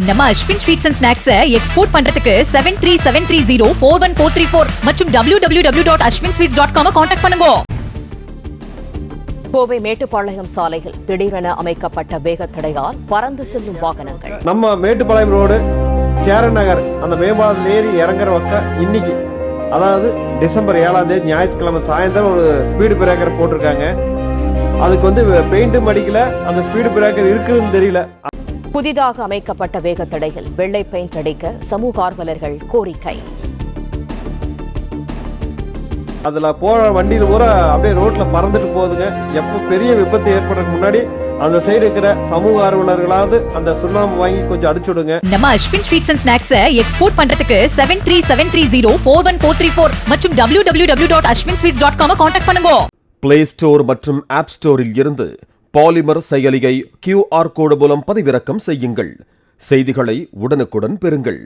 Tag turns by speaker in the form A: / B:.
A: நம்ம Ashwin sweets and snacks export பண்றதுக்கு 7373041434 மற்றும் www.ashwinsweets.com கான்டாக்ட் பண்ணுங்க.
B: கோவை மேட்டுப்பாளையம் சாலையில் திடீரென அமைக்கப்பட்ட வேகத்தடையால் பறந்து செல்லும் வாகனங்கள்.
C: நம்ம மேட்டுப்பாளையம் ரோடு சேரன் நகர் அந்த மேம்பாலத்தில் ஏறி இறங்குற பக்கம் இன்னைக்கு அதாவது டிசம்பர் 7ஆம் தேதி ஞாயிற்றுக்கிழமை சாயந்தரம் ஒரு ஸ்பீடு பிரேக்கர் போட்டிருக்காங்க. அதுக்கு பெயிண்ட்டும் அடிக்கல, அந்த ஸ்பீடு பிரேக்கர் இருக்குதுன்னு தெரியல.
B: புதிதாக அமைக்கப்பட்ட வேகத்தடையில் வெள்ளை பெயிண்ட் அடிக்க சமூக ஆர்வலர்கள் கோரிக்கை.
C: அதுல போற வண்டியில பூரா அப்படியே ரோட்ல பறந்துட்டு போகுதுங்க. எப்ப பெரிய விபத்து ஏற்படுறதுக்கு முன்னாடி அந்த சைடு இருக்கிற சமூக ஆர்வலர்களாவது அந்த சுண்ணாம்பு வாங்கி கொஞ்சம் அடிச்சுடுங்க.
A: நம்ம Ashwin sweets and snacks export பண்றதுக்கு 7373041434 மற்றும் www.ashwinsweets.com கான்டாக்ட் பண்ணுங்க.
D: பிளே ஸ்டோர் மற்றும் ஆப் ஸ்டோரில் இருந்து பாலிமர் செயலியை QR கோடு மூலம் பதிவிறக்கம் செய்யுங்கள். செய்திகளை உடனுக்குடன் பெறுங்கள்.